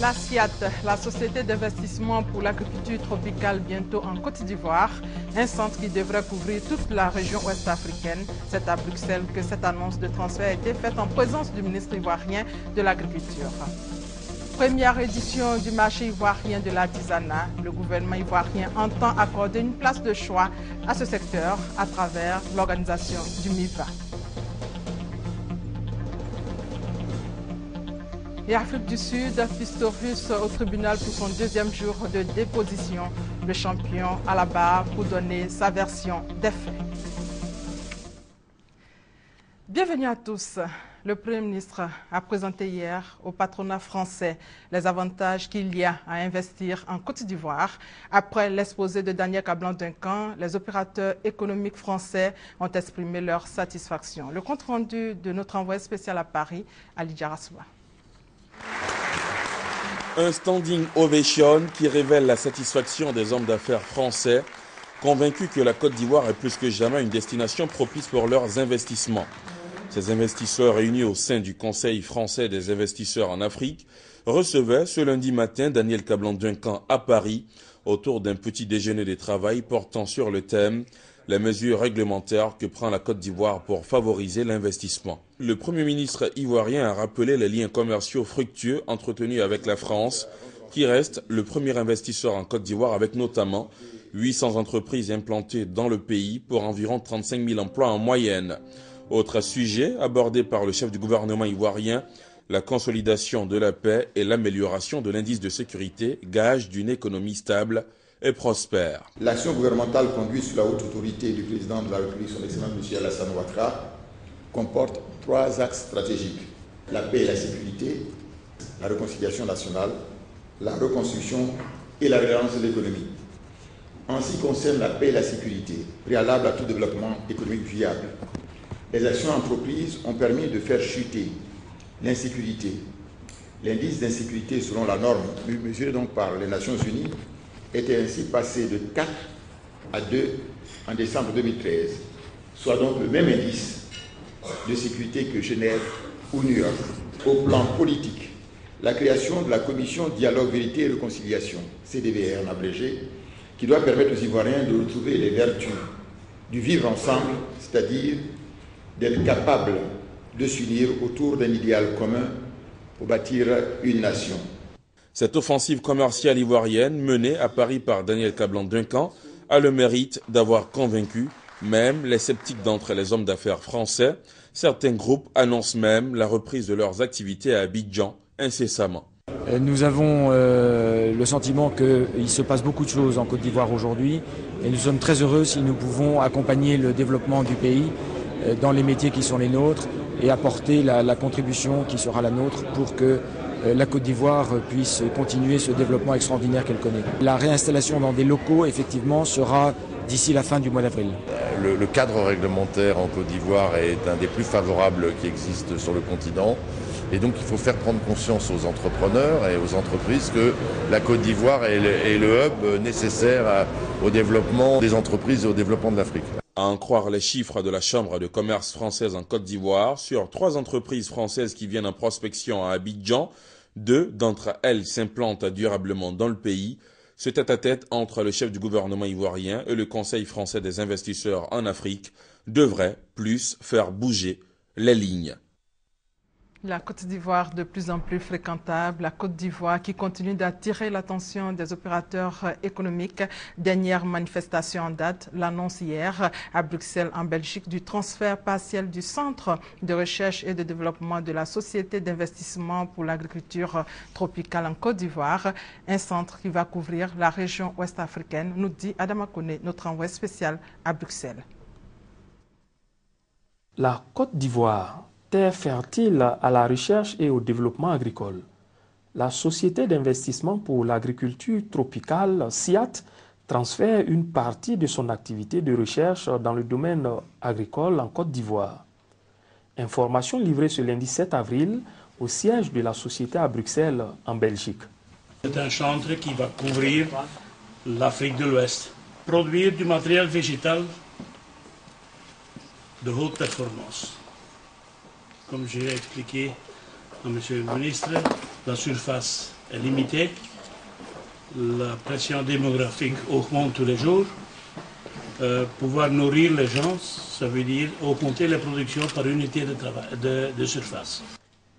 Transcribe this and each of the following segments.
La SIAT, la Société d'investissement pour l'agriculture tropicale, bientôt en Côte d'Ivoire, un centre qui devrait couvrir toute la région ouest africaine. C'est à Bruxelles que cette annonce de transfert a été faite en présence du ministre ivoirien de l'Agriculture. Première édition du marché ivoirien de l'artisanat. Le gouvernement ivoirien entend accorder une place de choix à ce secteur à travers l'organisation du MIVA. Et Afrique du Sud, Pistorius au tribunal pour son deuxième jour de déposition. Le champion à la barre pour donner sa version des faits. Bienvenue à tous. Le Premier ministre a présenté hier au patronat français les avantages qu'il y a à investir en Côte d'Ivoire. Après l'exposé de Daniel Cablan-Duncan, les opérateurs économiques français ont exprimé leur satisfaction. Le compte rendu de notre envoyé spécial à Paris, Ali Djarassoua. Un standing ovation qui révèle la satisfaction des hommes d'affaires français, convaincus que la Côte d'Ivoire est plus que jamais une destination propice pour leurs investissements. Ces investisseurs réunis au sein du Conseil français des investisseurs en Afrique recevaient ce lundi matin Daniel Cablan-Duncan à Paris autour d'un petit déjeuner de travail portant sur le thème « Les mesures réglementaires que prend la Côte d'Ivoire pour favoriser l'investissement ». Le Premier ministre ivoirien a rappelé les liens commerciaux fructueux entretenus avec la France, qui reste le premier investisseur en Côte d'Ivoire avec notamment 800 entreprises implantées dans le pays pour environ 35 000 emplois en moyenne. Autre sujet abordé par le chef du gouvernement ivoirien, la consolidation de la paix et l'amélioration de l'indice de sécurité, gage d'une économie stable et prospère. L'action gouvernementale conduite sous la haute autorité du président de la République, son Excellence M. Alassane Ouattara, comporte 3 axes stratégiques. La paix et la sécurité, la réconciliation nationale, la reconstruction et la relance de l'économie. En ce qui concerne la paix et la sécurité, préalable à tout développement économique viable, les actions entreprises ont permis de faire chuter l'insécurité. L'indice d'insécurité selon la norme mesurée donc par les Nations Unies était ainsi passé de 4 à 2 en décembre 2013, soit donc le même indice de sécurité que Genève ou New York. Au plan politique, la création de la commission Dialogue, Vérité et Réconciliation, CDVR en abrégé, qui doit permettre aux Ivoiriens de retrouver les vertus du vivre ensemble, c'est-à-dire d'être capables de s'unir autour d'un idéal commun pour bâtir une nation. Cette offensive commerciale ivoirienne menée à Paris par Daniel Cablan-Duncan a le mérite d'avoir convaincu même les sceptiques d'entre les hommes d'affaires français. Certains groupes annoncent même la reprise de leurs activités à Abidjan incessamment. Nous avons le sentiment qu'il se passe beaucoup de choses en Côte d'Ivoire aujourd'hui et nous sommes très heureux si nous pouvons accompagner le développement du pays dans les métiers qui sont les nôtres et apporter la contribution qui sera la nôtre pour que la Côte d'Ivoire puisse continuer ce développement extraordinaire qu'elle connaît. La réinstallation dans des locaux, effectivement, sera d'ici la fin du mois d'avril. Le cadre réglementaire en Côte d'Ivoire est un des plus favorables qui existent sur le continent. Et donc il faut faire prendre conscience aux entrepreneurs et aux entreprises que la Côte d'Ivoire est le hub nécessaire au développement des entreprises et au développement de l'Afrique. À en croire les chiffres de la Chambre de commerce française en Côte d'Ivoire, sur 3 entreprises françaises qui viennent en prospection à Abidjan, 2 d'entre elles s'implantent durablement dans le pays. Ce tête-à-tête entre le chef du gouvernement ivoirien et le Conseil français des investisseurs en Afrique devrait plus faire bouger les lignes. La Côte d'Ivoire de plus en plus fréquentable, la Côte d'Ivoire qui continue d'attirer l'attention des opérateurs économiques. Dernière manifestation en date, l'annonce hier à Bruxelles en Belgique du transfert partiel du Centre de recherche et de développement de la Société d'investissement pour l'agriculture tropicale en Côte d'Ivoire. Un centre qui va couvrir la région ouest africaine, nous dit Adama Kone, notre envoyé spécial à Bruxelles. La Côte d'Ivoire, terre fertile à la recherche et au développement agricole. La Société d'investissement pour l'agriculture tropicale, SIAT, transfère une partie de son activité de recherche dans le domaine agricole en Côte d'Ivoire. Information livrée ce lundi 7 avril au siège de la société à Bruxelles, en Belgique. C'est un centre qui va couvrir l'Afrique de l'Ouest. Produire du matériel végétal de haute performance. Comme j'ai expliqué à M. le ministre, la surface est limitée. La pression démographique augmente tous les jours. Pouvoir nourrir les gens, ça veut dire augmenter la production par unité de travail, de surface.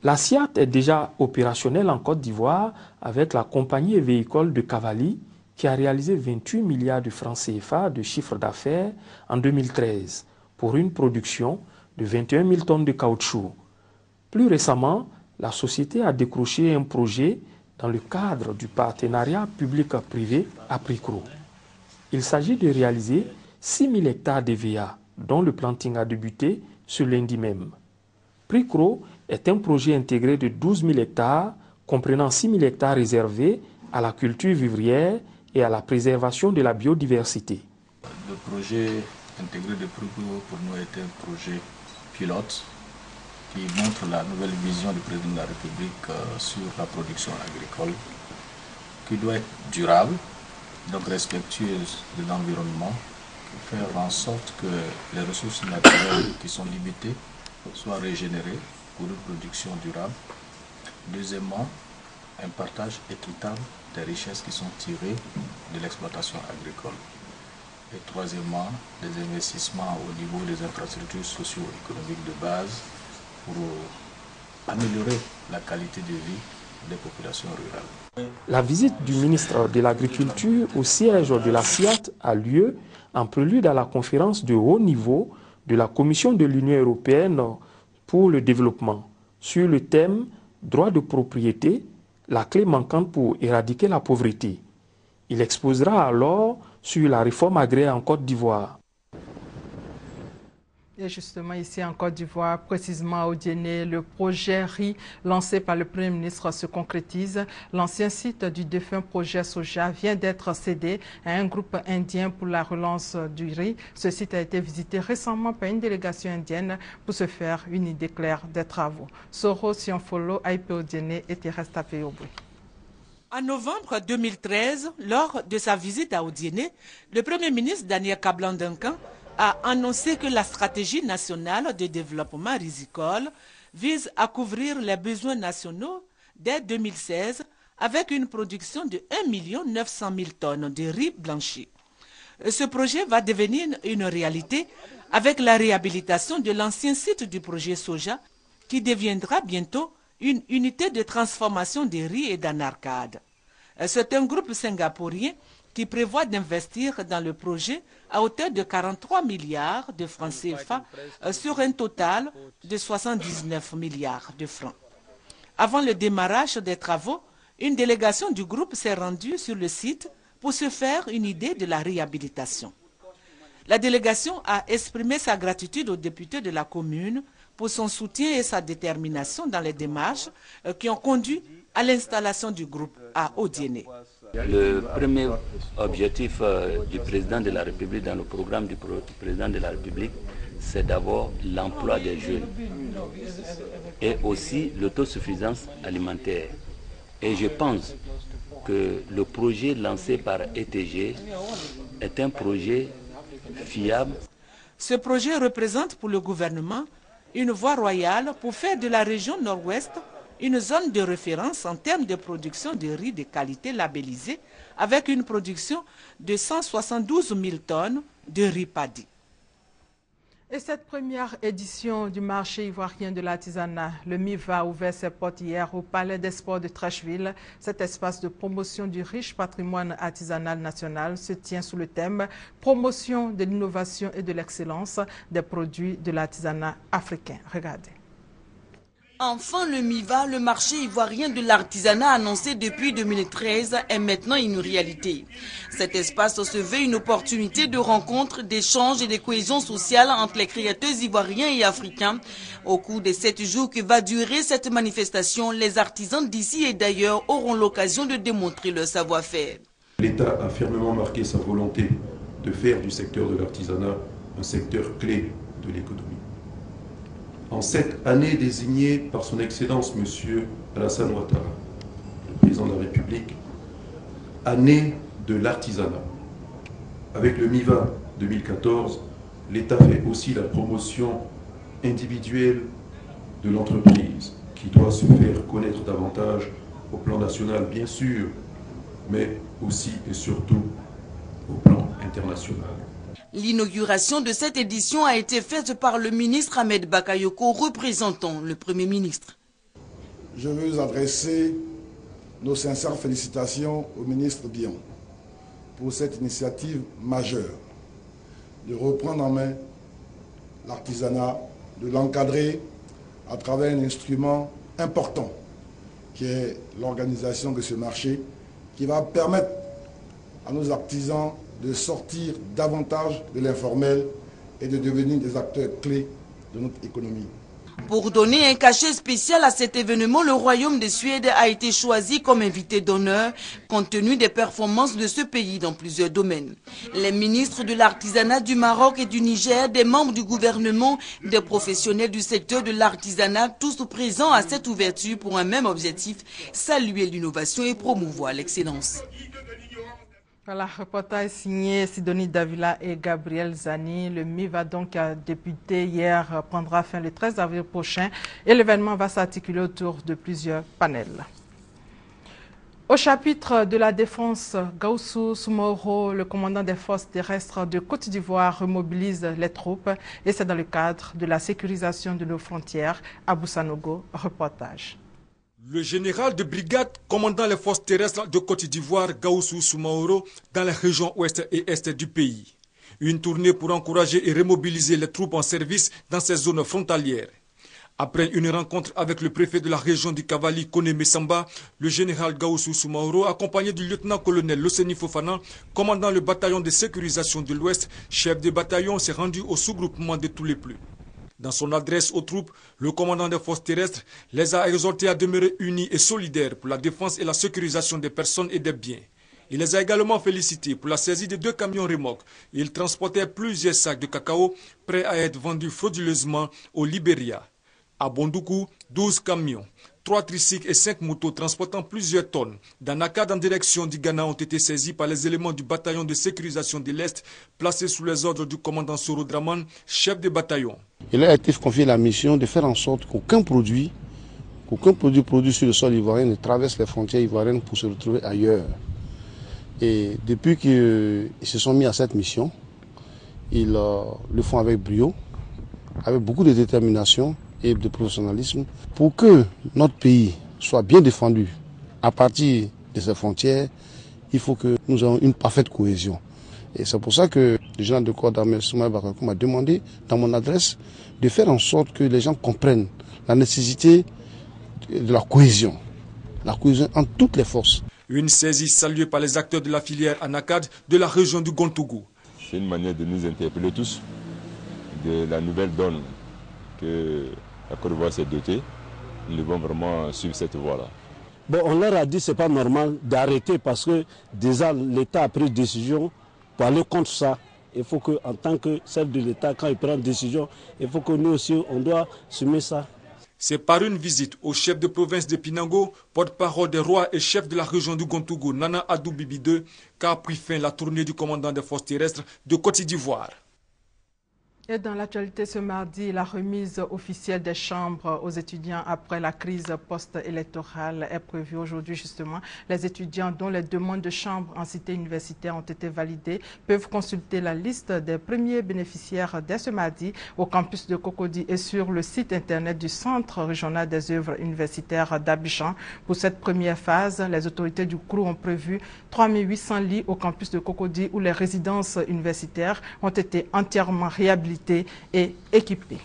La SIAT est déjà opérationnelle en Côte d'Ivoire avec la compagnie véhicole de Cavali qui a réalisé 28 milliards de francs CFA de chiffre d'affaires en 2013 pour une production de 21 000 tonnes de caoutchouc. Plus récemment, la société a décroché un projet dans le cadre du partenariat public-privé à Pricro. Il s'agit de réaliser 6 000 hectares d'EVA, dont le planting a débuté ce lundi même. Pricro est un projet intégré de 12 000 hectares, comprenant 6 000 hectares réservés à la culture vivrière et à la préservation de la biodiversité. Le projet intégré de Pricro pour nous est un projet pilote qui montre la nouvelle vision du président de la République sur la production agricole, qui doit être durable, donc respectueuse de l'environnement, faire en sorte que les ressources naturelles qui sont limitées soient régénérées pour une production durable. Deuxièmement, un partage équitable des richesses qui sont tirées de l'exploitation agricole. Et troisièmement, des investissements au niveau des infrastructures socio-économiques de base pour améliorer la qualité de vie des populations rurales. La visite du ministre de l'Agriculture au siège de la SIAT a lieu en prélude à la conférence de haut niveau de la Commission de l'Union européenne pour le développement sur le thème « Droit de propriété, la clé manquante pour éradiquer la pauvreté ». Il exposera alors sur la réforme agraire en Côte d'Ivoire. Et justement, ici en Côte d'Ivoire, précisément au Djenné, le projet riz lancé par le Premier ministre se concrétise. L'ancien site du défunt projet Soja vient d'être cédé à un groupe indien pour la relance du riz. Ce site a été visité récemment par une délégation indienne pour se faire une idée claire des travaux. Soro Sionfolo, AIP au Djenné et Thérèse Tapé-Aubry. En novembre 2013, lors de sa visite à Odiéné, le Premier ministre Daniel Kablan-Duncan a annoncé que la stratégie nationale de développement risicole vise à couvrir les besoins nationaux dès 2016 avec une production de 1 900 000 tonnes de riz blanchi. Ce projet va devenir une réalité avec la réhabilitation de l'ancien site du projet Soja qui deviendra bientôt une unité de transformation des riz et d'anarcade. C'est un groupe singapourien qui prévoit d'investir dans le projet à hauteur de 43 milliards de francs CFA sur un total de 79 milliards de francs. Avant le démarrage des travaux, une délégation du groupe s'est rendue sur le site pour se faire une idée de la réhabilitation. La délégation a exprimé sa gratitude aux députés de la commune pour son soutien et sa détermination dans les démarches qui ont conduit à l'installation du groupe à Odiéné. Le premier objectif du président de la République dans le programme du président de la République, c'est d'abord l'emploi des jeunes et aussi l'autosuffisance alimentaire. Et je pense que le projet lancé par ETG est un projet fiable. Ce projet représente pour le gouvernement une voie royale pour faire de la région nord-ouest une zone de référence en termes de production de riz de qualité labellisé avec une production de 172 000 tonnes de riz paddy. Et cette première édition du marché ivoirien de l'artisanat, le MIVA, a ouvert ses portes hier au Palais des Sports de Trècheville. Cet espace de promotion du riche patrimoine artisanal national se tient sous le thème « Promotion de l'innovation et de l'excellence des produits de l'artisanat africain ». Regardez. Enfin, le MIVA, le marché ivoirien de l'artisanat annoncé depuis 2013, est maintenant une réalité. Cet espace se veut une opportunité de rencontre, d'échange et de cohésion sociale entre les créateurs ivoiriens et africains. Au cours des 7 jours que va durer cette manifestation, les artisans d'ici et d'ailleurs auront l'occasion de démontrer leur savoir-faire. L'État a fermement marqué sa volonté de faire du secteur de l'artisanat un secteur clé de l'économie. En cette année désignée par son Excellence M. Alassane Ouattara, le président de la République, année de l'artisanat. Avec le MIVA 2014, l'État fait aussi la promotion individuelle de l'entreprise qui doit se faire connaître davantage au plan national bien sûr, mais aussi et surtout au plan international. L'inauguration de cette édition a été faite par le ministre Ahmed Bakayoko, représentant le Premier ministre. Je veux adresser nos sincères félicitations au ministre Bion pour cette initiative majeure de reprendre en main l'artisanat, de l'encadrer à travers un instrument important qui est l'organisation de ce marché qui va permettre à nos artisans de sortir davantage de l'informel et de devenir des acteurs clés de notre économie. Pour donner un cachet spécial à cet événement, le Royaume de Suède a été choisi comme invité d'honneur compte tenu des performances de ce pays dans plusieurs domaines. Les ministres de l'artisanat du Maroc et du Niger, des membres du gouvernement, des professionnels du secteur de l'artisanat, tous présents à cette ouverture pour un même objectif, saluer l'innovation et promouvoir l'excellence. Voilà, reportage signé Sidonie Davila et Gabriel Zani. Le MIVA donc a débuté hier, prendra fin le 13 avril prochain et l'événement va s'articuler autour de plusieurs panels. Au chapitre de la défense, Gaoussou Soumaoro, le commandant des forces terrestres de Côte d'Ivoire, remobilise les troupes et c'est dans le cadre de la sécurisation de nos frontières. Abou Sanogo, reportage. Le général de brigade commandant les forces terrestres de Côte d'Ivoire, Gaoussou Soumaoro, dans les régions ouest et est du pays. Une tournée pour encourager et remobiliser les troupes en service dans ces zones frontalières. Après une rencontre avec le préfet de la région du Cavali, Kone Samba, le général Gaoussou Soumaoro, accompagné du lieutenant-colonel Loseni Fofana, commandant le bataillon de sécurisation de l'Ouest, chef de bataillon, s'est rendu au sous-groupement de tous les plus. Dans son adresse aux troupes, le commandant des forces terrestres les a exhortés à demeurer unis et solidaires pour la défense et la sécurisation des personnes et des biens. Il les a également félicités pour la saisie de 2 camions remorques. Ils transportaient plusieurs sacs de cacao prêts à être vendus frauduleusement au Libéria. À Bondoukou, 12 camions, 3 tricycles et 5 motos transportant plusieurs tonnes d'anacad en direction du Ghana ont été saisis par les éléments du bataillon de sécurisation de l'Est placés sous les ordres du commandant Soro Draman, chef de bataillon. Il a été confié la mission de faire en sorte qu'aucun produit produit sur le sol ivoirien ne traverse les frontières ivoiriennes pour se retrouver ailleurs. Et depuis qu'ils se sont mis à cette mission, ils le font avec brio, avec beaucoup de détermination et de professionnalisme pour que notre pays soit bien défendu à partir de ses frontières. Il faut que nous ayons une parfaite cohésion. Et c'est pour ça que le général de corps d'armée Soumaïla Bakayoko m'a demandé dans mon adresse de faire en sorte que les gens comprennent la nécessité de la cohésion entre toutes les forces. Une saisie saluée par les acteurs de la filière Anacad de la région du Gontougou. C'est une manière de nous interpeller tous de la nouvelle donne que la Côte d'Ivoire s'est dotée. Nous devons vraiment suivre cette voie-là. Bon, on leur a dit que ce n'est pas normal d'arrêter parce que déjà l'État a pris décision pour aller contre ça. Il faut qu'en tant que chef de l'État, quand il prend une décision, il faut que nous aussi, on doit assumer ça. C'est par une visite au chef de province de Pinango, porte-parole des rois et chef de la région du Gontougou, Nana Adou Bibi II, qu'a pris fin la tournée du commandant des forces terrestres de Côte d'Ivoire. Et dans l'actualité ce mardi, la remise officielle des chambres aux étudiants après la crise post-électorale est prévue aujourd'hui justement. Les étudiants dont les demandes de chambre en cité universitaire ont été validées peuvent consulter la liste des premiers bénéficiaires dès ce mardi au campus de Cocody et sur le site internet du Centre régional des œuvres universitaires d'Abidjan. Pour cette première phase, les autorités du CROU ont prévu 3800 lits au campus de Cocody où les résidences universitaires ont été entièrement réhabilitées et équipés.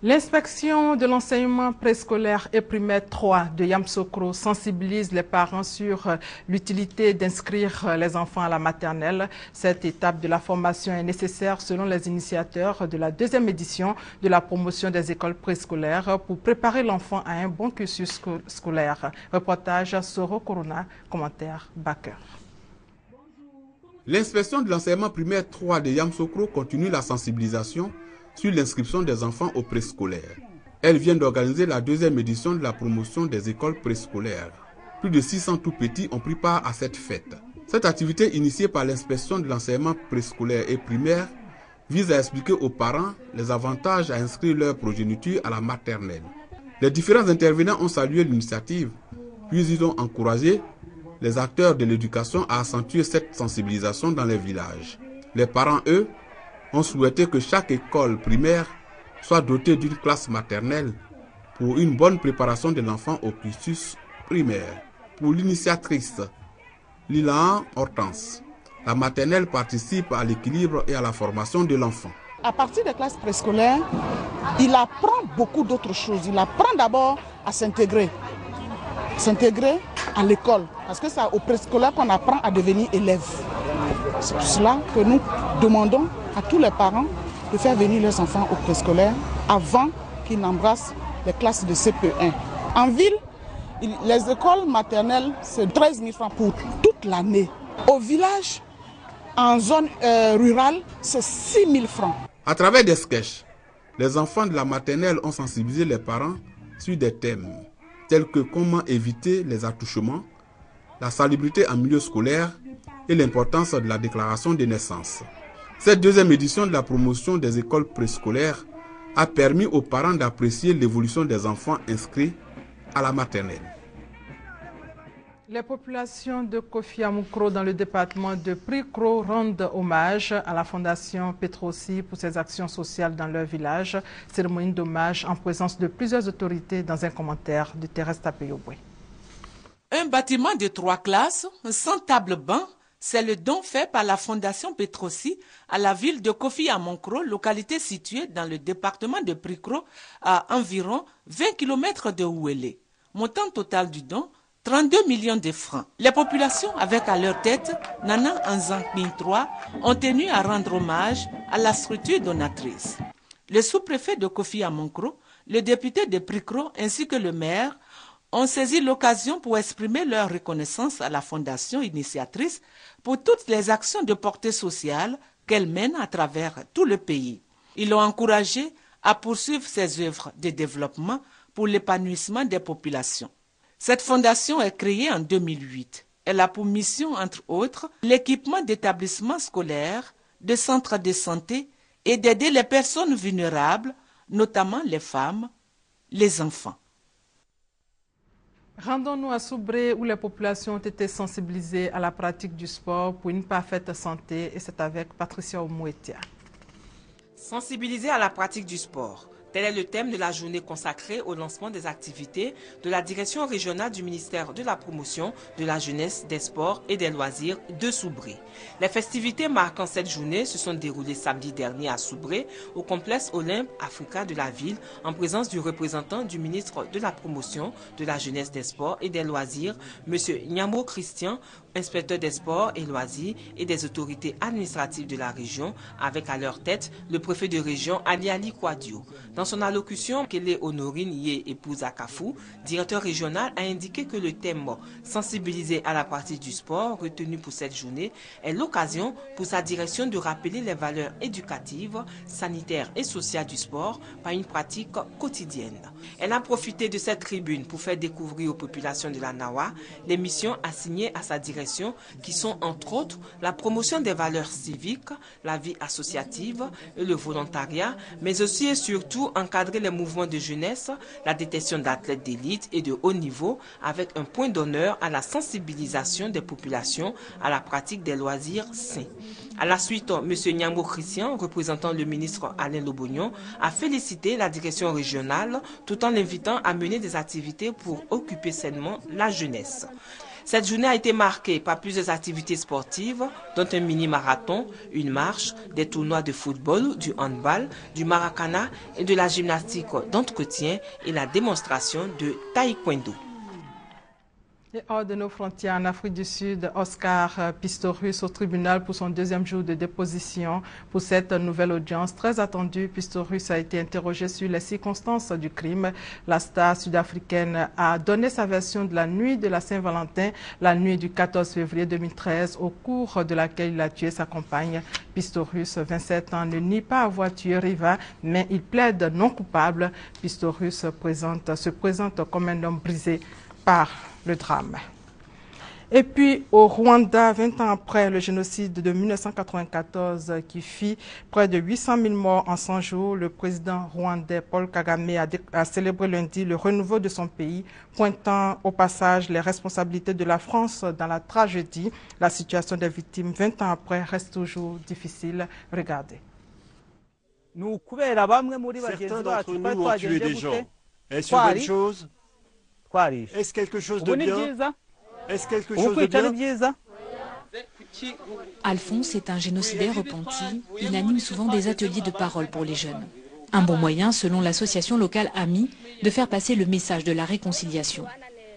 L'inspection de l'enseignement préscolaire et primaire 3 de Yamoussoukro sensibilise les parents sur l'utilité d'inscrire les enfants à la maternelle. Cette étape de la formation est nécessaire selon les initiateurs de la 2e édition de la promotion des écoles préscolaires pour préparer l'enfant à un bon cursus scolaire. Reportage Soro Corona, commentaire Baker. L'inspection de l'enseignement primaire 3 de Yamoussoukro continue la sensibilisation sur l'inscription des enfants au préscolaire. Elle vient d'organiser la 2e édition de la promotion des écoles préscolaires. Plus de 600 tout-petits ont pris part à cette fête. Cette activité initiée par l'inspection de l'enseignement préscolaire et primaire vise à expliquer aux parents les avantages à inscrire leur progéniture à la maternelle. Les différents intervenants ont salué l'initiative, puis ils ont encouragé les acteurs de l'éducation à accentuer cette sensibilisation dans les villages. Les parents, eux, ont souhaité que chaque école primaire soit dotée d'une classe maternelle pour une bonne préparation de l'enfant au cursus primaire. Pour l'initiatrice Lila Hortense, la maternelle participe à l'équilibre et à la formation de l'enfant. À partir des classes préscolaires, il apprend beaucoup d'autres choses. Il apprend d'abord à s'intégrer à l'école. Parce que c'est au préscolaire qu'on apprend à devenir élève. C'est pour cela que nous demandons à tous les parents de faire venir leurs enfants au préscolaire avant qu'ils n'embrassent les classes de CP1. En ville, les écoles maternelles, c'est 13 000 francs pour toute l'année. Au village, en zone rurale, c'est 6 000 francs. À travers des sketchs, les enfants de la maternelle ont sensibilisé les parents sur des thèmes tels que comment éviter les attouchements, la salubrité en milieu scolaire et l'importance de la déclaration de naissance. Cette deuxième édition de la promotion des écoles préscolaires a permis aux parents d'apprécier l'évolution des enfants inscrits à la maternelle. Les populations de Kofi Amoukro dans le département de Prikro rendent hommage à la Fondation Petrosi pour ses actions sociales dans leur village. Cérémonie d'hommage en présence de plusieurs autorités dans un commentaire de Thérèse Tapeyoboué. Un bâtiment de 3 classes, 100 tables-bancs, c'est le don fait par la Fondation Petrosi à la ville de Kofi Amoukro, localité située dans le département de Prikro, à environ 20 km de Ouélé. Montant total du don, 32 millions de francs. Les populations, avec à leur tête Nana Anzankmin III, ont tenu à rendre hommage à la structure donatrice. Le sous-préfet de Kofi Amoukro, le député de Prikro ainsi que le maire ont saisi l'occasion pour exprimer leur reconnaissance à la fondation initiatrice pour toutes les actions de portée sociale qu'elle mène à travers tout le pays. Ils l'ont encouragé à poursuivre ses œuvres de développement pour l'épanouissement des populations. Cette fondation est créée en 2008. Elle a pour mission, entre autres, l'équipement d'établissements scolaires, de centres de santé et d'aider les personnes vulnérables, notamment les femmes, les enfants. Rendons-nous à Soubré où les populations ont été sensibilisées à la pratique du sport pour une parfaite santé et c'est avec Patricia Omouetia. Sensibiliser à la pratique du sport. Tel est le thème de la journée consacrée au lancement des activités de la direction régionale du ministère de la Promotion, de la Jeunesse, des Sports et des Loisirs de Soubré. Les festivités marquant cette journée se sont déroulées samedi dernier à Soubré, au complexe Olympe Africa de la ville, en présence du représentant du ministre de la Promotion, de la Jeunesse, des Sports et des Loisirs, M. Nyamo Christian, inspecteur des sports et loisirs et des autorités administratives de la région, avec à leur tête le préfet de région Ali Ali Kouadio. Dans son allocution, Kele Honorine Yé épouse Akafou, directeur régional, a indiqué que le thème « Sensibiliser à la pratique du sport » retenu pour cette journée est l'occasion pour sa direction de rappeler les valeurs éducatives, sanitaires et sociales du sport par une pratique quotidienne. Elle a profité de cette tribune pour faire découvrir aux populations de la Nawa les missions assignées à sa direction qui sont entre autres la promotion des valeurs civiques, la vie associative et le volontariat, mais aussi et surtout encadrer les mouvements de jeunesse, la détection d'athlètes d'élite et de haut niveau avec un point d'honneur à la sensibilisation des populations à la pratique des loisirs sains. À la suite, M. Nyamo Christian, représentant le ministre Alain Lobognon, a félicité la direction régionale tout en l'invitant à mener des activités pour occuper sainement la jeunesse. Cette journée a été marquée par plusieurs activités sportives, dont un mini-marathon, une marche, des tournois de football, du handball, du maracana et de la gymnastique d'entretien et la démonstration de taekwondo. Et hors de nos frontières, en Afrique du Sud, Oscar Pistorius au tribunal pour son deuxième jour de déposition. Pour cette nouvelle audience très attendue, Pistorius a été interrogé sur les circonstances du crime. La star sud-africaine a donné sa version de la nuit de la Saint-Valentin, la nuit du 14 février 2013, au cours de laquelle il a tué sa compagne. Pistorius, 27 ans, ne nie pas avoir tué Riva, mais il plaide non coupable. Pistorius se présente comme un homme brisé par le drame. Et puis au Rwanda, 20 ans après le génocide de 1994 qui fit près de 800 000 morts en 100 jours, le président rwandais Paul Kagame a célébré lundi le renouveau de son pays, pointant au passage les responsabilités de la France dans la tragédie. La situation des victimes 20 ans après reste toujours difficile. Regardez. Certains d'entre nous ont tué des gens. Est-ce une bonne chose? Est-ce quelque chose de bien? Est-ce quelque chose de bien? Alphonse est un génocidaire repenti. Il anime souvent des ateliers de parole pour les jeunes. Un bon moyen, selon l'association locale AMI, de faire passer le message de la réconciliation.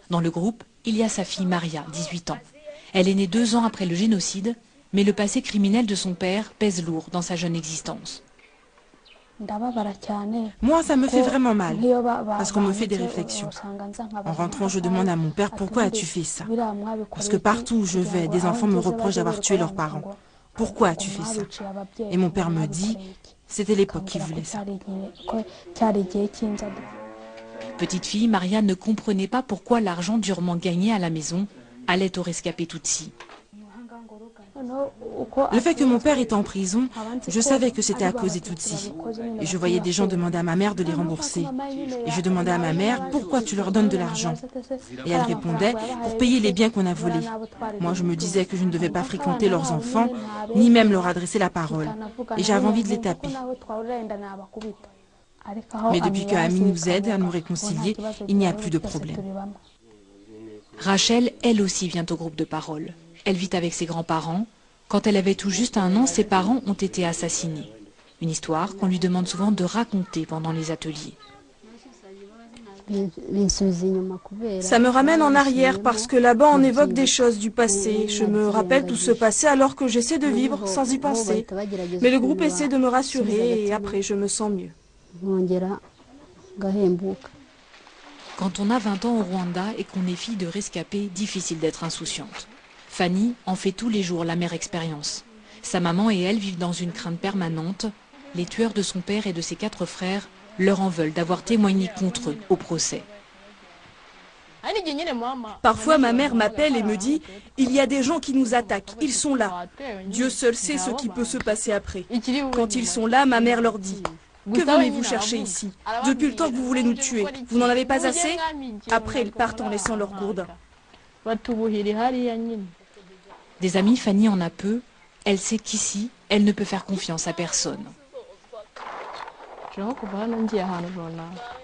Dans le groupe, il y a sa fille Maria, 18 ans. Elle est née 2 ans après le génocide, mais le passé criminel de son père pèse lourd dans sa jeune existence. Moi, ça me fait vraiment mal, parce qu'on me fait des réflexions. En rentrant, je demande à mon père, pourquoi as-tu fait ça? Parce que partout où je vais, des enfants me reprochent d'avoir tué leurs parents. Pourquoi as-tu fait ça? Et mon père me dit, c'était l'époque qui voulait ça. Petite fille, Maria ne comprenait pas pourquoi l'argent durement gagné à la maison allait aux rescapés Tutsis. Le fait que mon père était en prison, je savais que c'était à cause des Tutsis. Et je voyais des gens demander à ma mère de les rembourser. Et je demandais à ma mère, pourquoi tu leur donnes de l'argent? Et elle répondait, pour payer les biens qu'on a volés. Moi, je me disais que je ne devais pas fréquenter leurs enfants, ni même leur adresser la parole. Et j'avais envie de les taper. Mais depuis que Ami nous aide à nous réconcilier, il n'y a plus de problème. Rachel, elle aussi, vient au groupe de parole. Elle vit avec ses grands-parents. Quand elle avait tout juste 1 an, ses parents ont été assassinés. Une histoire qu'on lui demande souvent de raconter pendant les ateliers. Ça me ramène en arrière parce que là-bas on évoque des choses du passé. Je me rappelle tout ce passé alors que j'essaie de vivre sans y penser. Mais le groupe essaie de me rassurer et après je me sens mieux. Quand on a 20 ans au Rwanda et qu'on est fille de rescapés, difficile d'être insouciante. Fanny en fait tous les jours l'amère expérience. Sa maman et elle vivent dans une crainte permanente. Les tueurs de son père et de ses 4 frères leur en veulent d'avoir témoigné contre eux au procès. Parfois ma mère m'appelle et me dit « Il y a des gens qui nous attaquent, ils sont là. Dieu seul sait ce qui peut se passer après. » Quand ils sont là, ma mère leur dit « Que venez-vous chercher ici? Depuis le temps que vous voulez nous tuer, vous n'en avez pas assez ?» Après ils partent en laissant leur gourdin. Des amis, Fanny en a peu. Elle sait qu'ici, elle ne peut faire confiance à personne.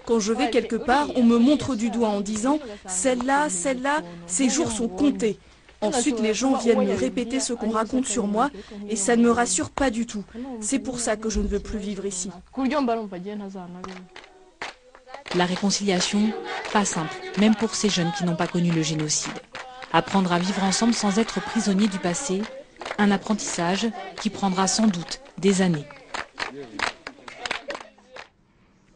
Quand je vais quelque part, on me montre du doigt en disant « Celle-là, celle-là, ses jours sont comptés ». Ensuite, les gens viennent me répéter ce qu'on raconte sur moi et ça ne me rassure pas du tout. C'est pour ça que je ne veux plus vivre ici. La réconciliation, pas simple, même pour ces jeunes qui n'ont pas connu le génocide. Apprendre à vivre ensemble sans être prisonniers du passé, un apprentissage qui prendra sans doute des années.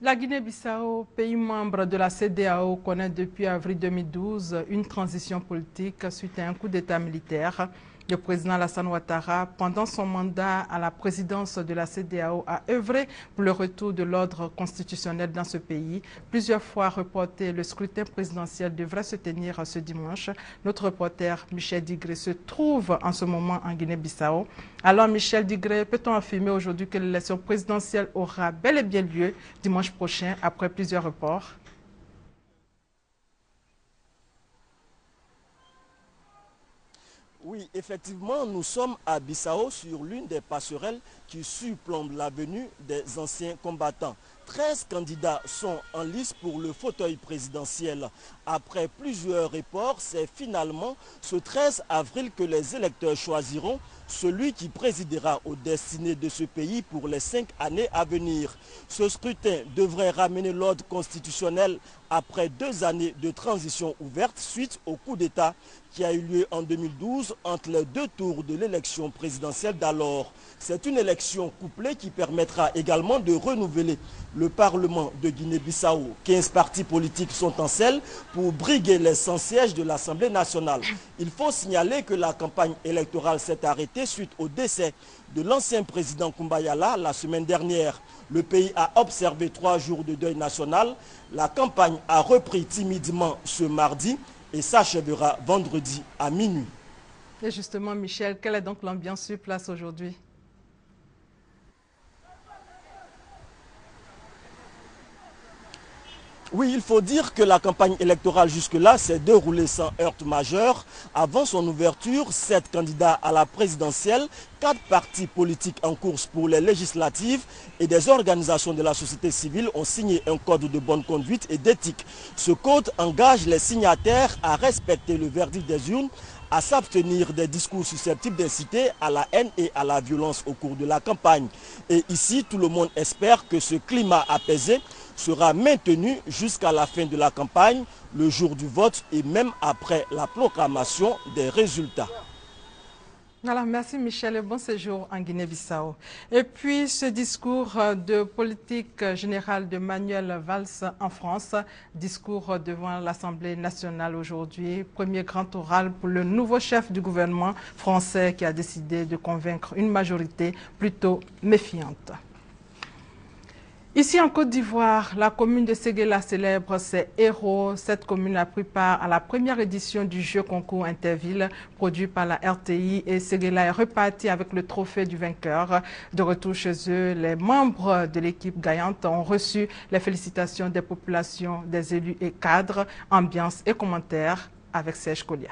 La Guinée-Bissau, pays membre de la CEDEAO, connaît depuis avril 2012 une transition politique suite à un coup d'État militaire. Le président Alassane Ouattara, pendant son mandat à la présidence de la CEDEAO, a œuvré pour le retour de l'ordre constitutionnel dans ce pays. Plusieurs fois reporté, le scrutin présidentiel devrait se tenir ce dimanche. Notre reporter Michel Digré se trouve en ce moment en Guinée-Bissau. Alors Michel Digré, peut-on affirmer aujourd'hui que l'élection présidentielle aura bel et bien lieu dimanche prochain après plusieurs reports? Oui, effectivement, nous sommes à Bissau sur l'une des passerelles qui surplombe l'avenue des anciens combattants. 13 candidats sont en lice pour le fauteuil présidentiel. Après plusieurs reports, c'est finalement ce 13 avril que les électeurs choisiront celui qui présidera aux destinées de ce pays pour les 5 années à venir. Ce scrutin devrait ramener l'ordre constitutionnel après 2 années de transition ouverte suite au coup d'État qui a eu lieu en 2012 entre les 2 tours de l'élection présidentielle d'alors. C'est une élection couplée qui permettra également de renouveler le Parlement de Guinée-Bissau. 15 partis politiques sont en selle pour briguer les 100 sièges de l'Assemblée nationale. Il faut signaler que la campagne électorale s'est arrêtée suite au décès de l'ancien président Kumbayala la semaine dernière. Le pays a observé 3 jours de deuil national. La campagne a repris timidement ce mardi et s'achèvera vendredi à minuit. Et justement, Michel, quelle est donc l'ambiance sur place aujourd'hui? Oui, il faut dire que la campagne électorale jusque-là s'est déroulée sans heurts majeurs. Avant son ouverture, 7 candidats à la présidentielle, 4 partis politiques en course pour les législatives et des organisations de la société civile ont signé un code de bonne conduite et d'éthique. Ce code engage les signataires à respecter le verdict des urnes, à s'abstenir des discours susceptibles d'inciter à la haine et à la violence au cours de la campagne. Et ici, tout le monde espère que ce climat apaisé sera maintenu jusqu'à la fin de la campagne, le jour du vote et même après la proclamation des résultats. Alors, merci Michel et bon séjour en Guinée-Bissau. Et puis ce discours de politique générale de Manuel Valls en France, discours devant l'Assemblée nationale aujourd'hui, premier grand oral pour le nouveau chef du gouvernement français qui a décidé de convaincre une majorité plutôt méfiante. Ici en Côte d'Ivoire, la commune de Séguéla célèbre ses héros. Cette commune a pris part à la première édition du jeu concours Interville produit par la RTI et Séguéla est reparti avec le trophée du vainqueur. De retour chez eux, les membres de l'équipe gagnante ont reçu les félicitations des populations, des élus et cadres. Ambiance et commentaires avec Serge Collia.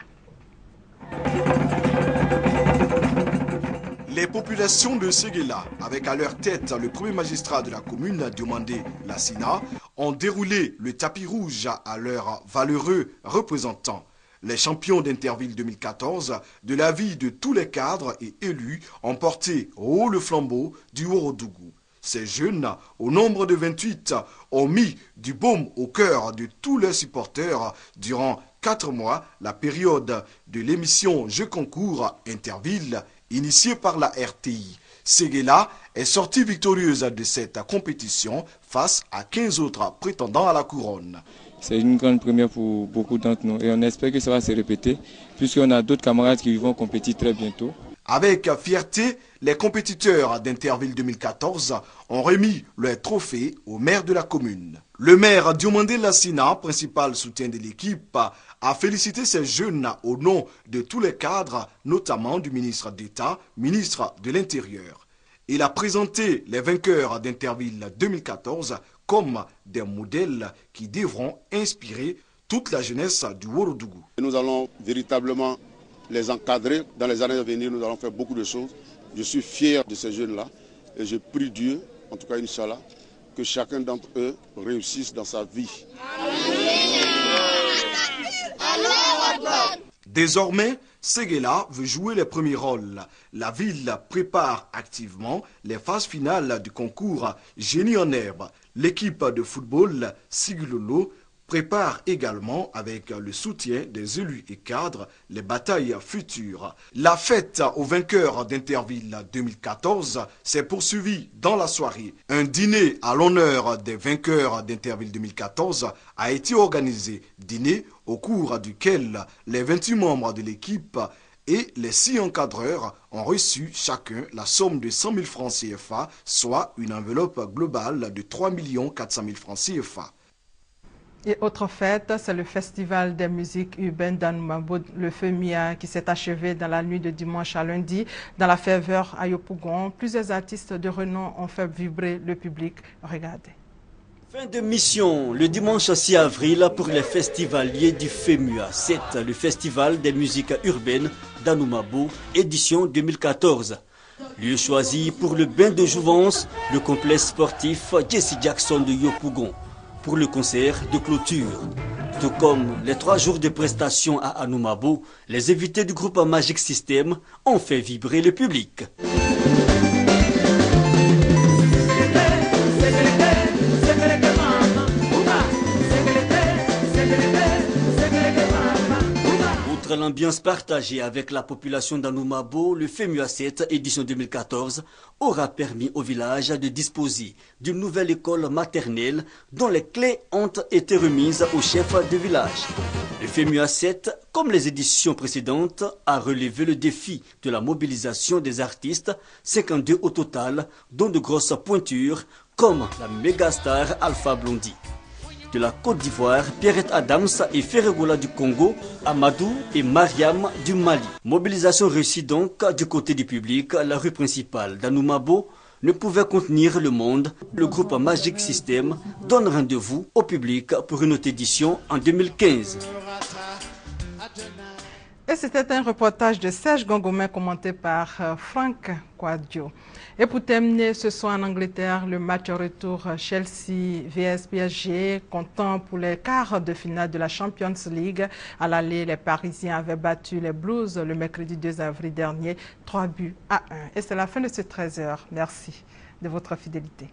Les populations de Séguéla, avec à leur tête le premier magistrat de la commune, Diomandé Lassina, ont déroulé le tapis rouge à leurs valeureux représentants. Les champions d'Interville 2014, de l'avis de tous les cadres et élus, ont porté haut le flambeau du Ourodougou. Ces jeunes, au nombre de 28, ont mis du baume au cœur de tous leurs supporters durant 4 mois, la période de l'émission Jeux concours Interville, initiée par la RTI. Séguéla est sortie victorieuse de cette compétition face à 15 autres prétendants à la couronne. C'est une grande première pour beaucoup d'entre nous et on espère que ça va se répéter puisqu'on a d'autres camarades qui vont compétir très bientôt. Avec fierté, les compétiteurs d'Interville 2014 ont remis leur trophée au maire de la commune. Le maire Diomandé Lassina, principal soutien de l'équipe, a félicité ces jeunes au nom de tous les cadres, notamment du ministre d'État, ministre de l'Intérieur. Il a présenté les vainqueurs d'Interville 2014 comme des modèles qui devront inspirer toute la jeunesse du Ourodougou. Nous allons véritablement les encadrer. Dans les années à venir, nous allons faire beaucoup de choses. Je suis fier de ces jeunes-là et je prie Dieu, en tout cas Inch'Allah, que chacun d'entre eux réussisse dans sa vie. Désormais, Séguéla veut jouer les premiers rôles. La ville prépare activement les phases finales du concours Génie en herbe. L'équipe de football Sigulolo prépare également avec le soutien des élus et cadres les batailles futures. La fête aux vainqueurs d'Interville 2014 s'est poursuivie dans la soirée. Un dîner à l'honneur des vainqueurs d'Interville 2014 a été organisé. Dîner au cours duquel les 28 membres de l'équipe et les 6 encadreurs ont reçu chacun la somme de 100 000 francs CFA, soit une enveloppe globale de 3 400 000 francs CFA. Et autre fête, c'est le Festival des musiques urbaines d'Anoumabo, le FEMIA, qui s'est achevé dans la nuit de dimanche à lundi. Dans la ferveur à Yopougon, plusieurs artistes de renom ont fait vibrer le public. Regardez. Fin de mission le dimanche 6 avril pour les festivaliers du FEMUA. C'est le Festival des musiques urbaines d'Anoumabo, édition 2014. Lieu choisi pour le bain de jouvence, le complexe sportif Jesse Jackson de Yopougon. Pour le concert de clôture. Tout comme les 3 jours de prestations à Anoumabo, les invités du groupe Magic System ont fait vibrer le public. Outre l'ambiance partagée avec la population d'Anoumabo, le FEMUA 7 édition 2014 aura permis au village de disposer d'une nouvelle école maternelle dont les clés ont été remises au chef de village. Le FEMUA 7, comme les éditions précédentes, a relevé le défi de la mobilisation des artistes, 52 au total, dont de grosses pointures comme la mégastar Alpha Blondy. de la Côte d'Ivoire, Pierrette Adams et Ferregola du Congo, Amadou et Mariam du Mali. Mobilisation réussie donc du côté du public. La rue principale d'Anoumabo ne pouvait contenir le monde. Le groupe Magic System donne rendez-vous au public pour une autre édition en 2015. Et c'était un reportage de Serge Gongomin commenté par Franck Quadio. Et pour terminer ce soir en Angleterre, le match retour Chelsea vs PSG, comptant pour les quarts de finale de la Champions League. À l'aller, les Parisiens avaient battu les Blues le mercredi 2 avril dernier, 3-1. Et c'est la fin de ce 13h. Merci de votre fidélité.